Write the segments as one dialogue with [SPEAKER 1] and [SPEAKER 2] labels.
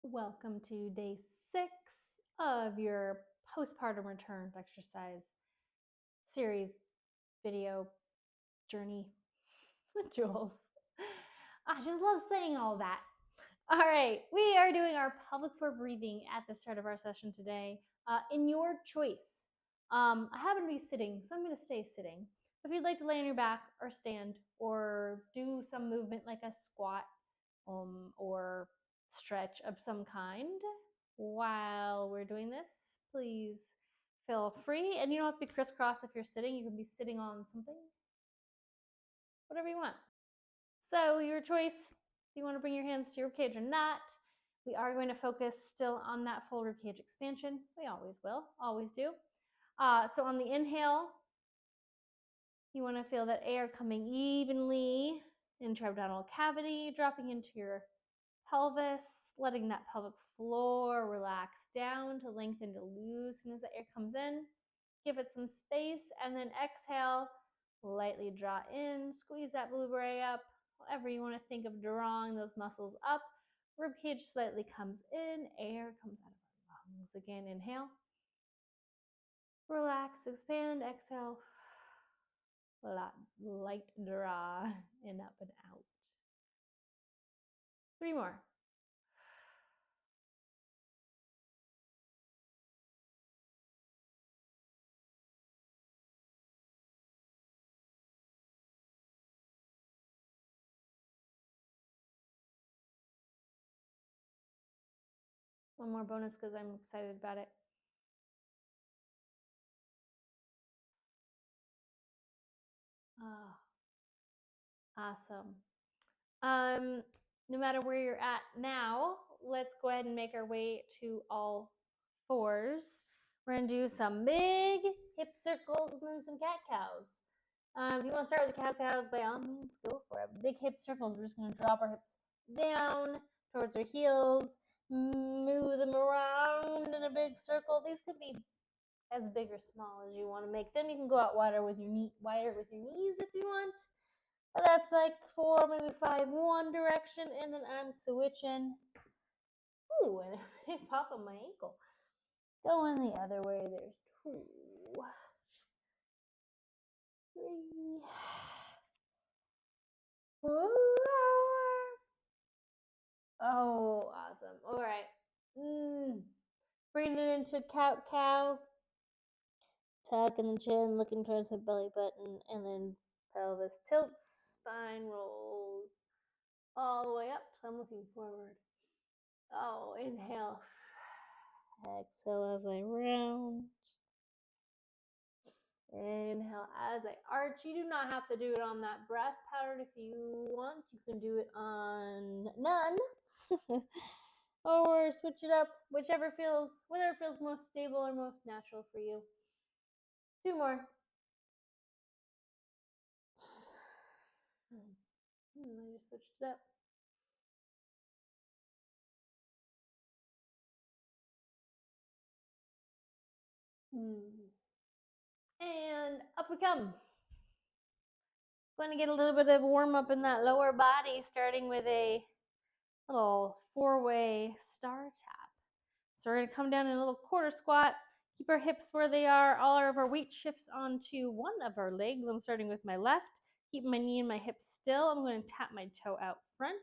[SPEAKER 1] Welcome to day 6 of your postpartum return exercise series video journey with Jules. I just love saying all that. All right, we are doing our pelvic floor breathing at the start of our session today. In your choice. I happen to be sitting, so I'm going to stay sitting. If you'd like to lay on your back or stand or do some movement like a squat or stretch of some kind while we're doing this, please feel free. And you don't have to be crisscross if you're sitting. You can be sitting on something, whatever you want. So your choice, if you want to bring your hands to your ribcage or not. We are going to focus still on that full ribcage expansion. We always will, always do. So on the inhale, you want to feel that air coming evenly into your abdominal cavity, dropping into your pelvis, letting that pelvic floor relax down to lengthen to loosen as the air comes in. Give it some space, and then exhale, lightly draw in, squeeze that blue bray up, however you want to think of drawing those muscles up. Ribcage slightly comes in, air comes out of our lungs. Again, inhale, relax, expand, exhale, light draw in, up and out. 3 more. One more bonus because I'm excited about it. Awesome. No matter where you're at now, let's go ahead and make our way to all fours. We're going to do some big hip circles and then some cat cows. If you want to start with the cat cows, by all means, go for it. Big hip circles. We're just going to drop our hips down towards our heels, move them around in a big circle. These could be as big or small as you want to make them. You can go out wider with your knees if you want. But that's like 4, maybe 5, one direction, and then I'm switching. Ooh, and a big pop on my ankle. Going the other way. There's 2, 3, 4. Oh, awesome. All right. Bringing it into cow. Tucking the chin, looking towards the belly button, and then pelvis tilts, spine rolls all the way up. So I'm looking forward. Oh, inhale. Exhale as I round. Inhale as I arch. You do not have to do it on that breath pattern if you want. You can do it on none. Or switch it up, whatever feels most stable or most natural for you. 2 more. I just switched it up. And up we come. Going to get a little bit of warm up in that lower body, starting with a little 4-way star tap. So we're going to come down in a little quarter squat, keep our hips where they are, all of our weight shifts onto one of our legs. I'm starting with my left, keep my knee and my hip still. I'm going to tap my toe out front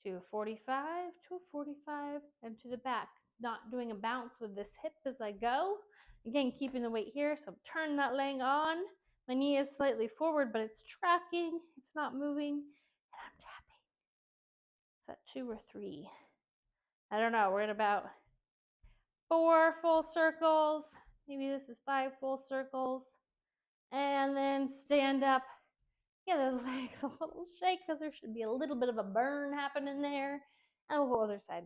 [SPEAKER 1] to 45, to 45, and to the back. Not doing a bounce with this hip as I go. Again, keeping the weight here, so turn that leg on. My knee is slightly forward, but it's tracking. It's not moving, and I'm tapping. Is that 2 or 3? I don't know. We're at about 4 full circles. Maybe this is 5 full circles. And then stand up. Give those legs a little shake because there should be a little bit of a burn happening there. And we'll go other side.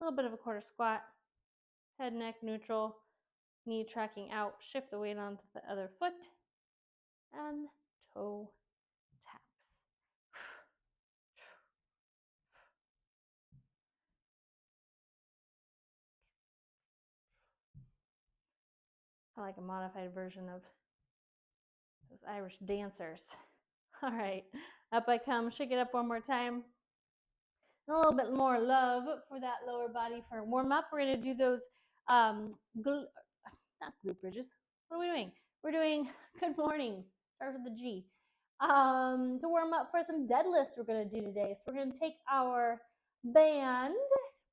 [SPEAKER 1] A little bit of a quarter squat. Head, neck, neutral. Knee tracking out. Shift the weight onto the other foot. And toe taps. I like a modified version of those Irish dancers. All right, up I come. Shake it up one more time. and a little bit more love for that lower body for warm up. We're going to do those not glute bridges. What are we doing? We're doing good mornings. Starts with the G. To warm up for some deadlifts we're going to do today. So we're going to take our band,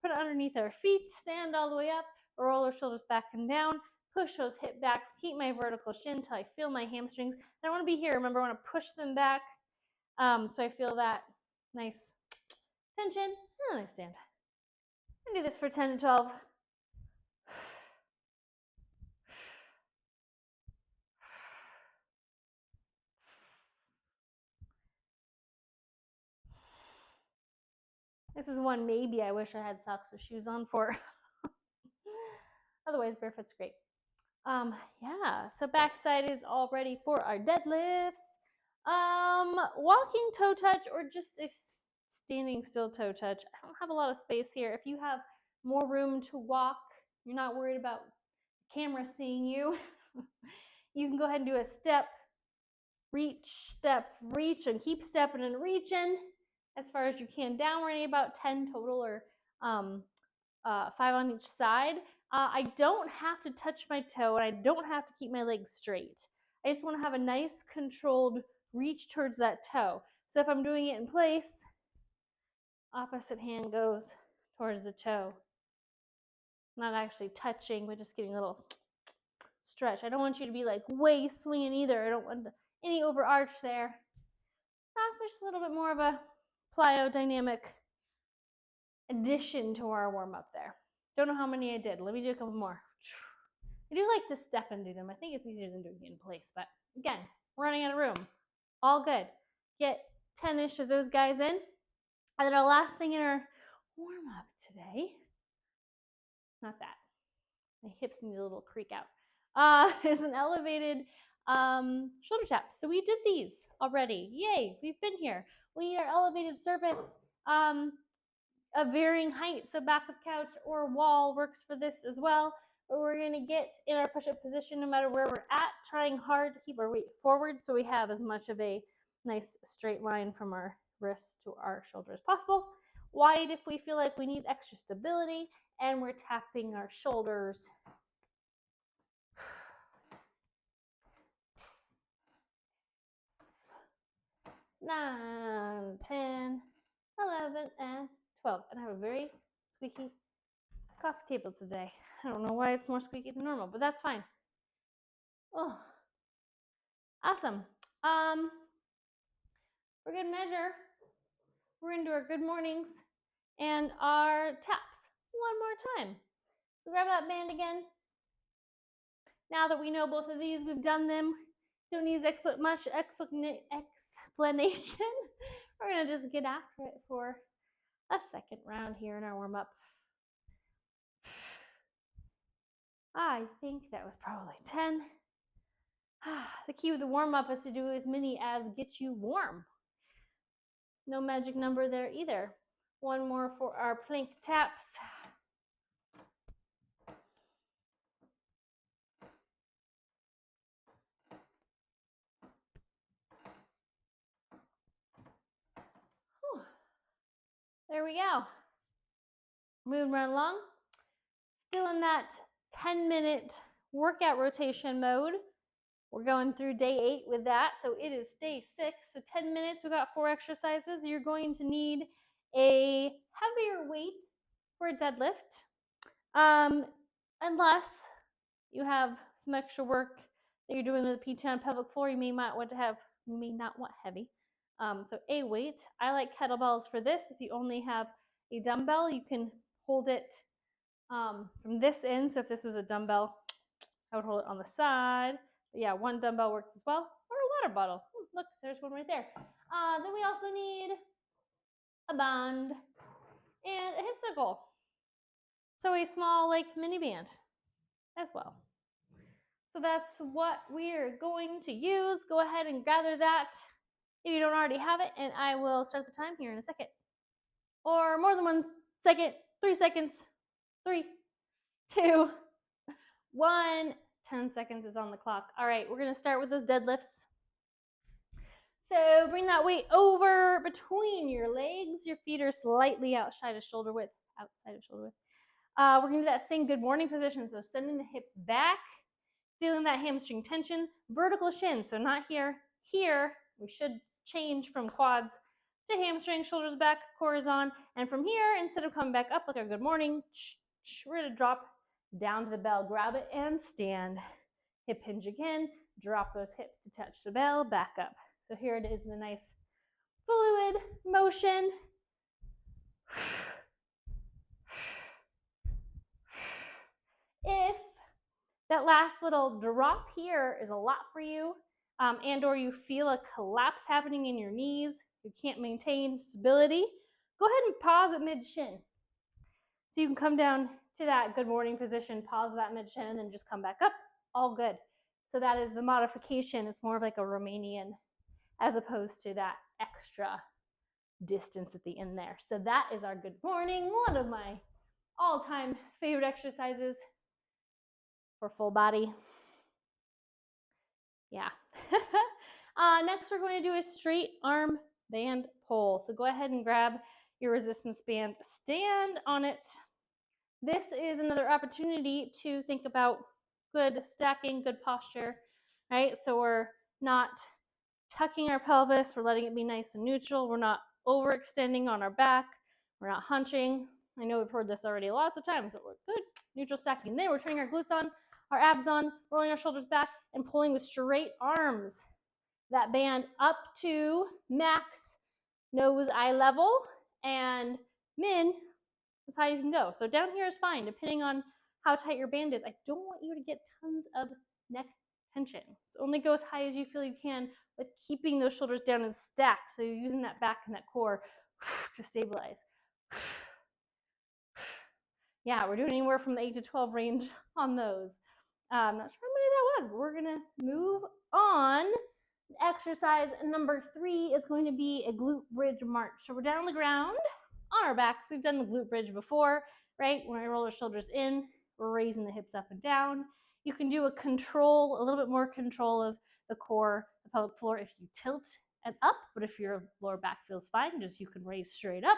[SPEAKER 1] put it underneath our feet, stand all the way up, roll our shoulders back and down, push those hip backs, keep my vertical shin until I feel my hamstrings. I don't want to be here. Remember, I want to push them back so I feel that nice tension. And then I stand. I'm going to do this for 10 to 12. This is one maybe I wish I had socks or shoes on for. Otherwise, barefoot's great. Yeah, so backside is all ready for our deadlifts. Walking toe touch or just a standing still toe touch. I don't have a lot of space here. If you have more room to walk, you're not worried about the camera seeing you, you can go ahead and do a step, reach, and keep stepping and reaching as far as you can. Downward, about 10 total, or 5 on each side. I don't have to touch my toe, and I don't have to keep my legs straight. I just want to have a nice controlled reach towards that toe. So if I'm doing it in place, opposite hand goes towards the toe. Not actually touching, but just getting a little stretch. I don't want you to be like way swinging either. I don't want any overarch there. Just a little bit more of a plyo-dynamic addition to our warm-up there. Don't know how many I did. Let me do a couple more. I do like to step and do them. I think it's easier than doing it in place. But again, we're running out of room. All good. Get 10-ish of those guys in. And then our last thing in our warm-up today, not that. My hips need a little creak out. Is an elevated shoulder tap. So we did these already. Yay, we've been here. We need our elevated surface of varying height. So back of couch or wall works for this as well. But we're going to get in our push-up position no matter where we're at, trying hard to keep our weight forward so we have as much of a nice straight line from our wrists to our shoulder as possible. Wide if we feel like we need extra stability, and we're tapping our shoulders. 9, 10, 11, and 12. And I have a very squeaky coffee table today. I don't know why it's more squeaky than normal, but that's fine. Oh, awesome. We're going to measure. We're going to do our good mornings and our taps one more time. So grab that band again. Now that we know both of these, we've done them. Don't need much explanation. We're going to just get after it for a second round here in our warm-up. I think that was probably 10. The key with the warm-up is to do as many as get you warm. No magic number there either. One more for our plank taps. Whew. There we go. Moving right along. Still in that 10-minute workout rotation mode. We're going through day 8 with that. So it is day 6. So 10 minutes, we've got 4 exercises. You're going to need a heavier weight for a deadlift. Unless you have some extra work that you're doing with a P10 pelvic floor, you may not want heavy. So a weight. I like kettlebells for this. If you only have a dumbbell, you can hold it from this end. So if this was a dumbbell, I would hold it on the side. But yeah, one dumbbell works as well. Or a water bottle. Look, there's one right there. Then we also need a band and a hip circle. So a small like mini band as well. So that's what we're going to use. Go ahead and gather that if you don't already have it, and I will start the time here in a second. Or more than 1 second, 3 seconds, 3, 2, 1. 10 seconds is on the clock. All right, we're going to start with those deadlifts. So bring that weight over between your legs. Your feet are slightly outside of shoulder width. We're gonna do that same good morning position. So sending the hips back, feeling that hamstring tension, vertical shin. So not here, here. We should change from quads to hamstring, shoulders back, core is on. And from here, instead of coming back up like our good morning, we're gonna drop down to the bell, grab it and stand. Hip hinge again, drop those hips to touch the bell, back up. So here it is in a nice fluid motion. If that last little drop here is a lot for you, and or you feel a collapse happening in your knees, you can't maintain stability, go ahead and pause at mid-shin. So you can come down to that good morning position, pause that mid-shin, and then just come back up, all good. So that is the modification. It's more of like a Romanian as opposed to that extra distance at the end there. So that is our good morning, one of my all-time favorite exercises for full body. Yeah. Next, we're going to do a straight arm band pull. So go ahead and grab your resistance band, stand on it. This is another opportunity to think about good stacking, good posture, right? So we're not tucking our pelvis, we're letting it be nice and neutral. We're not overextending on our back. We're not hunching. I know we've heard this already lots of times, but we're good. Neutral stacking. Then we're turning our glutes on, our abs on, rolling our shoulders back, and pulling with straight arms. That band up to max nose eye level, and min as high as you can go. So down here is fine, depending on how tight your band is. I don't want you to get tons of neck tension. So only go as high as you feel you can, but keeping those shoulders down and stacked. So you're using that back and that core to stabilize. Yeah, we're doing anywhere from the 8 to 12 range on those. I'm not sure how many that was, but we're gonna move on. Exercise number 3 is going to be a glute bridge march. So we're down on the ground on our backs. We've done the glute bridge before, right? When I roll our shoulders in, we're raising the hips up and down. You can do a little bit more control of the core, the pelvic floor if you tilt and up, but if your lower back feels fine, just you can raise straight up.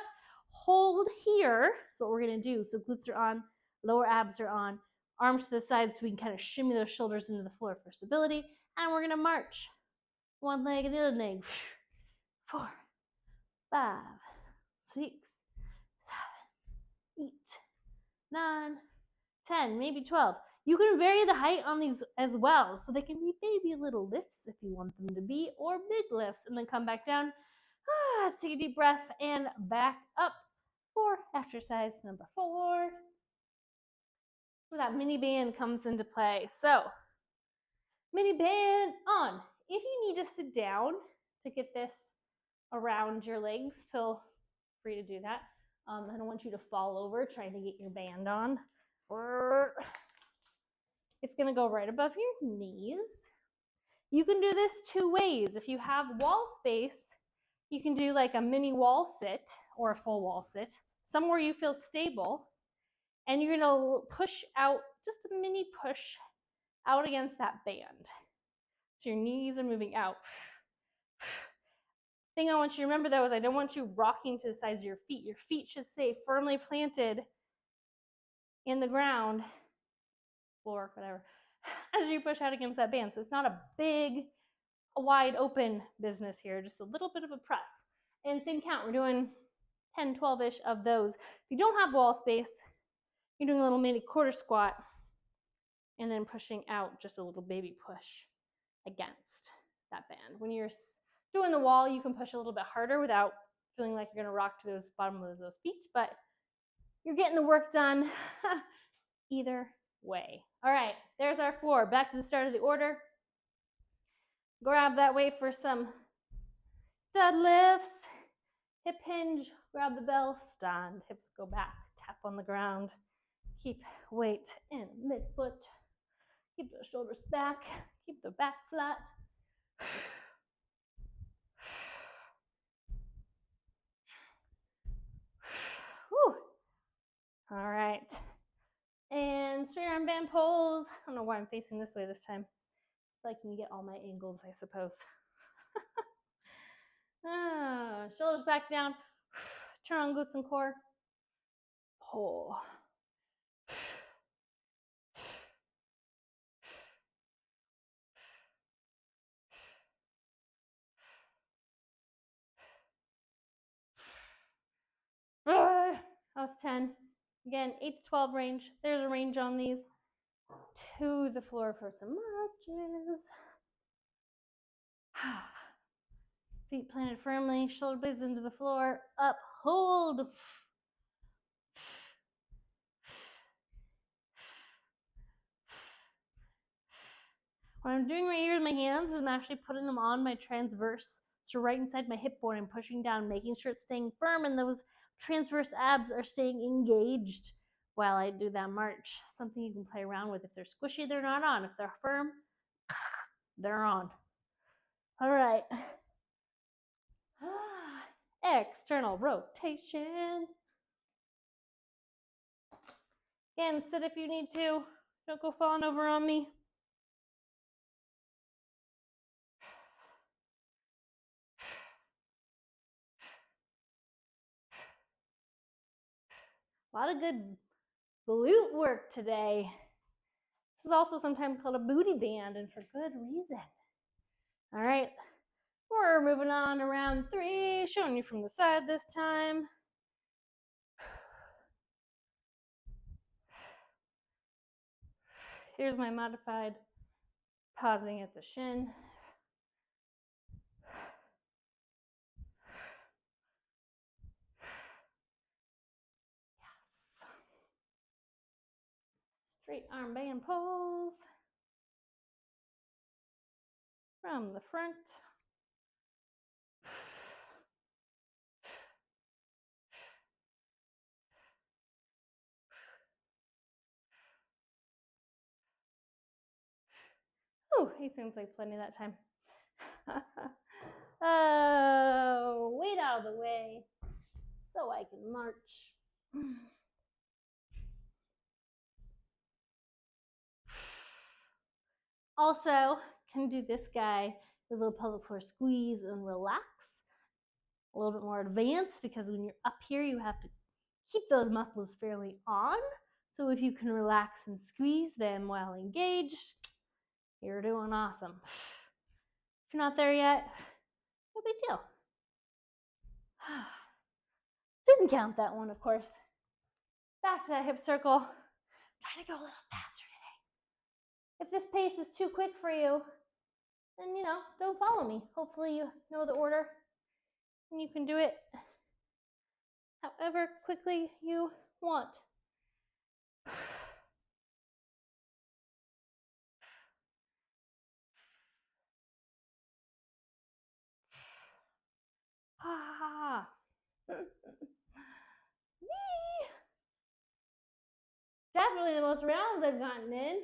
[SPEAKER 1] Hold here. So what we're gonna do, so glutes are on, lower abs are on, arms to the side so we can kind of shimmy those shoulders into the floor for stability, and we're gonna march. One leg and the other leg. 4, 5, 6, 7, 8, 9, 10, maybe 12. You can vary the height on these as well. So they can be maybe little lifts if you want them to be, or big lifts, and then come back down. Take a deep breath and back up for exercise number 4. Where that mini band comes into play. So, mini band on. If you need to sit down to get this around your legs, feel free to do that. I don't want you to fall over trying to get your band on. It's going to go right above your knees. You can do this 2 ways. If you have wall space, you can do like a mini wall sit or a full wall sit, somewhere you feel stable, and you're going to push out, just a mini push out against that band. So your knees are moving out. Thing I want you to remember though is I don't want you rocking to the sides of your feet. Your feet should stay firmly planted in the ground, floor, whatever, as you push out against that band. So it's not a big, wide open business here, just a little bit of a press. And same count, we're doing 10, 12-ish of those. If you don't have wall space, you're doing a little mini quarter squat and then pushing out, just a little baby push against that band. When you're doing the wall, you can push a little bit harder without feeling like you're gonna rock to those bottom of those feet, but you're getting the work done either way. All right, there's our 4. Back to the start of the order. Grab that weight for some deadlifts. Hip hinge, grab the bell, stand. Hips go back, tap on the ground. Keep weight in midfoot. Keep the shoulders back. Keep the back flat. Whew. All right. And straight arm band pulls. I don't know why I'm facing this way this time. It's like me get all my angles, I suppose. Shoulders back down. Turn on glutes and core. Pull. That was 10. Again, 8 to 12 range. There's a range on these. To the floor for some marches. Feet planted firmly, shoulder blades into the floor. Up, hold. What I'm doing right here with my hands is I'm actually putting them on my transverse. So right inside my hip bone, I'm pushing down, making sure it's staying firm, and those transverse abs are staying engaged while I do that march. Something you can play around with. If they're squishy, they're not on. If they're firm, they're on. All right. External rotation. Again, sit if you need to. Don't go falling over on me. A lot of good glute work today. This is also sometimes called a booty band, and for good reason. All right, we're moving on to round 3, showing you from the side this time. Here's my modified pausing at the shin. Yes. Straight arm band pulls from the front. Oh, he seems like plenty that time. Weight out of the way so I can march. Also, can do this guy with a little pelvic floor squeeze and relax. A little bit more advanced because when you're up here, you have to keep those muscles fairly on. So if you can relax and squeeze them while engaged, you're doing awesome. If you're not there yet, no big deal. Didn't count that one, of course. Back to that hip circle. I'm trying to go a little faster today. If this pace is too quick for you, then, don't follow me. Hopefully you know the order and you can do it however quickly you want. Definitely the most rounds I've gotten in.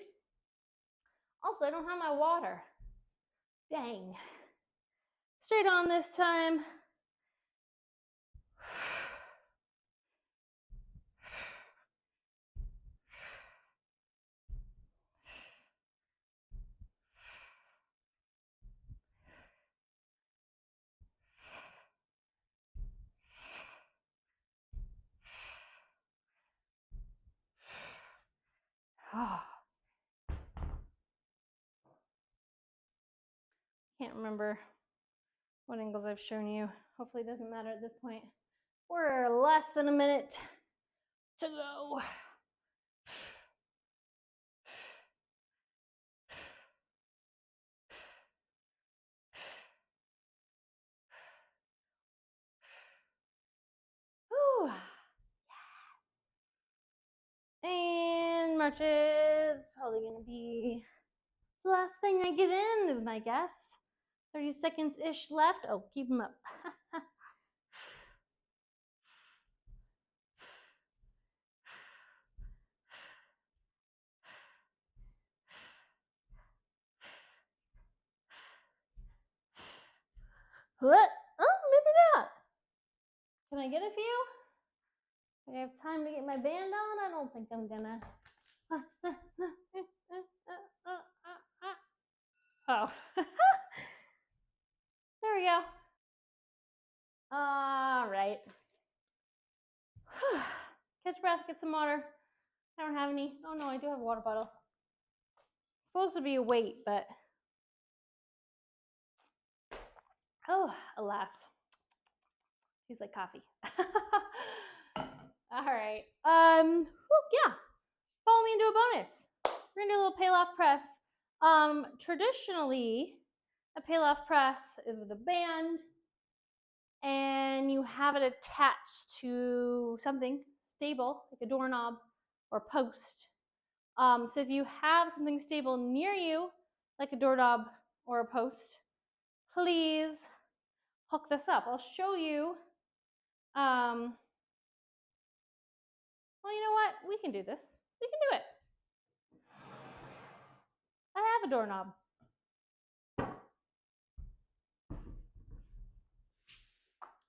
[SPEAKER 1] Also, I don't have my water. Dang. Straight on this time. Can't remember what angles I've shown you. Hopefully it doesn't matter at this point. We're less than a minute to go. Whew. And marches, probably gonna be the last thing I get in is my guess. 30 seconds-ish left. Oh, keep them up. What? Oh, maybe not. Can I get a few? I have time to get my band on? I don't think I'm gonna. Oh. There we go. All right. Catch breath, get some water. I don't have any. Oh no, I do have a water bottle. It's supposed to be a weight, but oh, alas. Tastes like coffee. All right. Yeah. Follow me into a bonus. We're gonna do a little peel-off press. Traditionally, a peel-off press is with a band, and you have it attached to something stable, like a doorknob or post. So if you have something stable near you, like a doorknob or a post, please hook this up. I'll show you. Well, you know what? We can do this. We can do it. I have a doorknob.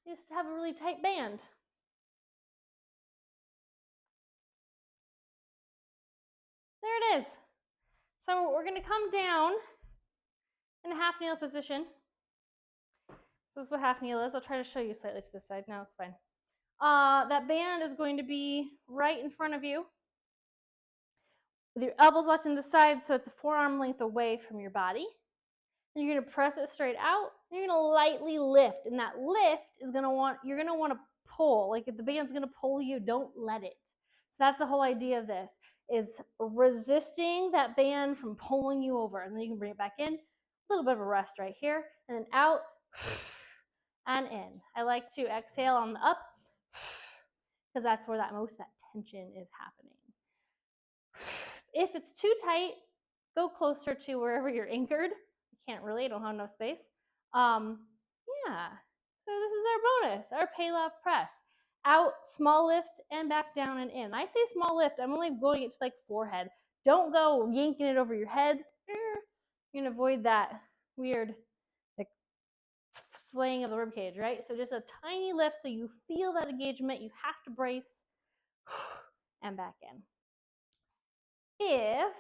[SPEAKER 1] Just have a really tight band. There it is. So we're going to come down in a half kneel position. So this is what half kneel is. I'll try to show you slightly to this side. No, it's fine. That band is going to be right in front of you, with your elbows locked in the side, so it's a forearm length away from your body. And you're going to press it straight out. And you're going to lightly lift, and that lift is going to you're going to want to pull. Like if the band's going to pull you, don't let it. So that's the whole idea of this, is resisting that band from pulling you over. And then you can bring it back in. A little bit of a rest right here, and then out and in. I like to exhale on the up because that's where most of that tension is happening. If it's too tight, go closer to wherever you're anchored. You can't really, I don't have enough space. Yeah, so this is our bonus, our peel-off press. Out, small lift, and back down and in. I say small lift, I'm only going it to like forehead. Don't go yanking it over your head. You're gonna avoid that weird like swaying of the rib cage, right? So just a tiny lift so you feel that engagement. You have to brace and back in. If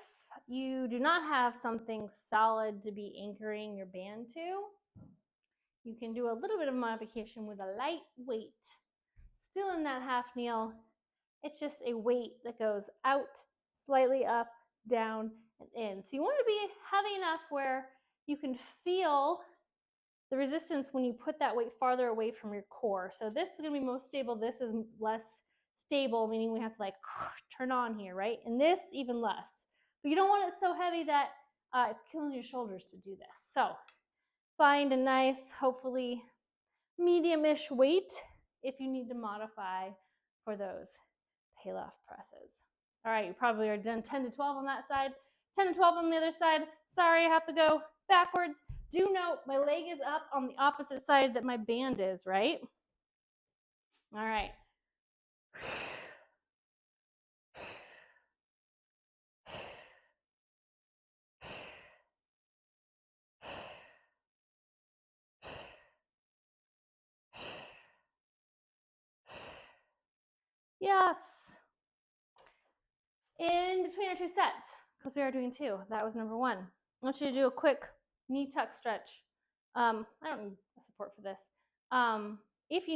[SPEAKER 1] you do not have something solid to be anchoring your band to, you can do a little bit of modification with a light weight. Still in that half kneel, it's just a weight that goes out, slightly up, down, and in. So you want to be heavy enough where you can feel the resistance when you put that weight farther away from your core. So this is going to be most stable. This is less stable, meaning we have to like turn on here, right? And this even less. But you don't want it so heavy that it's killing your shoulders to do this. So find a nice, hopefully medium-ish weight if you need to modify for those peel-off presses. All right, you probably already done 10 to 12 on that side, 10 to 12 on the other side. Sorry, I have to go backwards. Do note my leg is up on the opposite side that my band is, right? All right. Yes. In between our two sets, because we are doing two. That was number one. I want you to do a quick knee tuck stretch. I don't need a support for this. If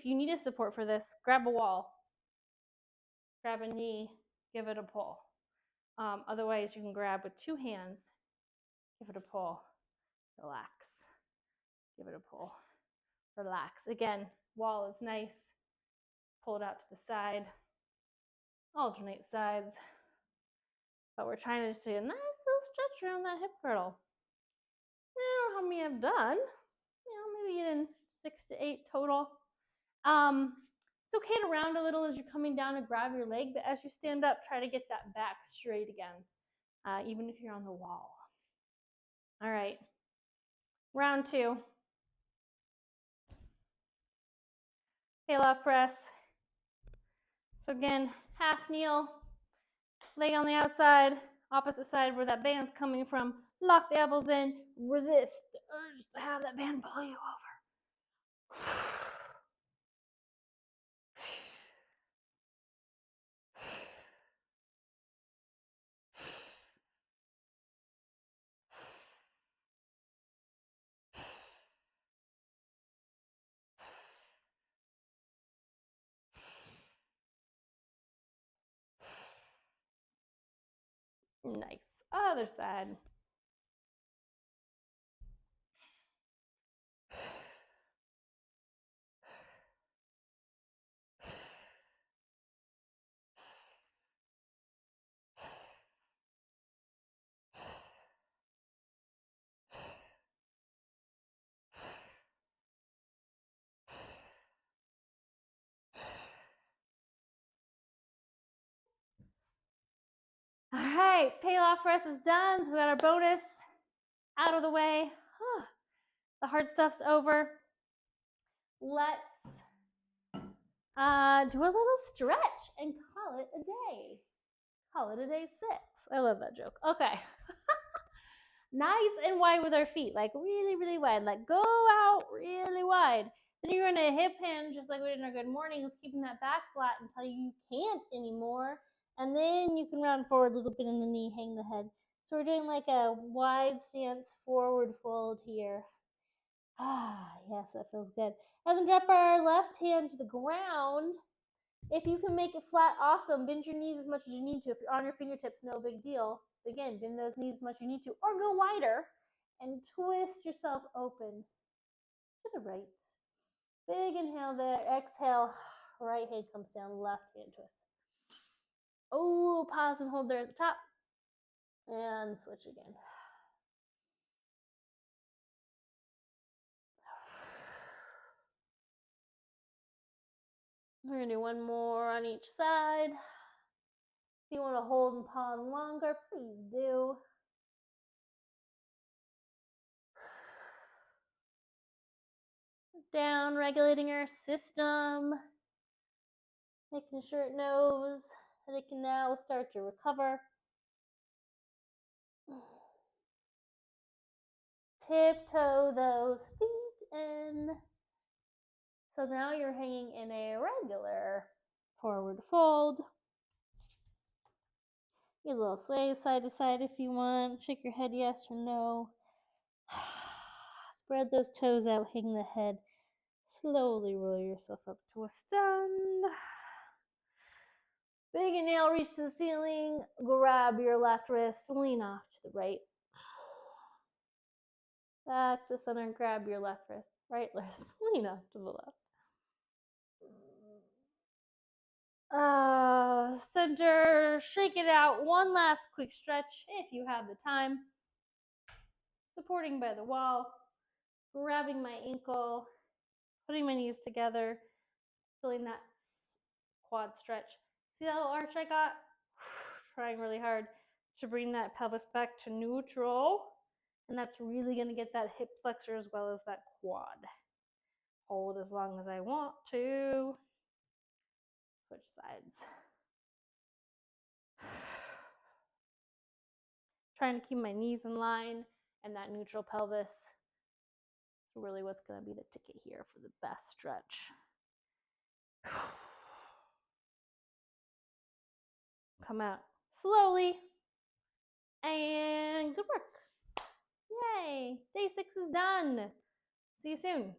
[SPEAKER 1] you need a support for this, grab a wall, grab a knee, give it a pull. Otherwise, you can grab with two hands, give it a pull, relax, give it a pull, relax. Again, wall is nice. Pull it out to the side. Alternate sides. But we're trying to see a nice little stretch around that hip girdle. I don't know how many I've done. Maybe in 6 to 8 total. It's okay to round a little as you're coming down and grab your leg, but as you stand up, try to get that back straight again, even if you're on the wall. All right, round 2. Peel-off press. So again, half kneel, leg on the outside, opposite side where that band's coming from. Lock the elbows in, resist the urge to have that band pull you over. Nice. Other side. All right, payoff rest is done. So we got our bonus out of the way. The hard stuff's over. Let's do a little stretch and call it a day. Call it a day 6. I love that joke. Okay. Nice and wide with our feet, like really, really wide. Like go out really wide. Then you're going to hip hinge, just like we did in our good mornings, keeping that back flat until you can't anymore. And then you can round forward a little bit in the knee, hang the head. So we're doing like a wide stance forward fold here. Yes, that feels good. And then drop our left hand to the ground. If you can make it flat, awesome. Bend your knees as much as you need to. If you're on your fingertips, no big deal. Again, bend those knees as much as you need to, or go wider and twist yourself open to the right. Big inhale there. Exhale. Right hand comes down, left hand twist. Oh, pause and hold there at the top. And switch again. We're going to do one more on each side. If you want to hold and pause longer, please do. Down, regulating our system. Making sure it knows that it can now start to recover. Tiptoe those feet in. So now you're hanging in a regular forward fold. Get a little sway side to side if you want. Shake your head yes or no. Spread those toes out, hang the head. Slowly roll yourself up to a stand. Big inhale, reach to the ceiling. Grab your left wrist, lean off to the right. Back to center, grab your left wrist, right wrist, lean off to the left. Center, shake it out. One last quick stretch if you have the time. Supporting by the wall, grabbing my ankle, putting my knees together, feeling that quad stretch. See that little arch I got? Trying really hard to bring that pelvis back to neutral. And that's really going to get that hip flexor as well as that quad. Hold as long as I want to. Switch sides. Trying to keep my knees in line and that neutral pelvis. It's really what's going to be the ticket here for the best stretch. Come out slowly. And good work. Yay. Day 6 is done. See you soon.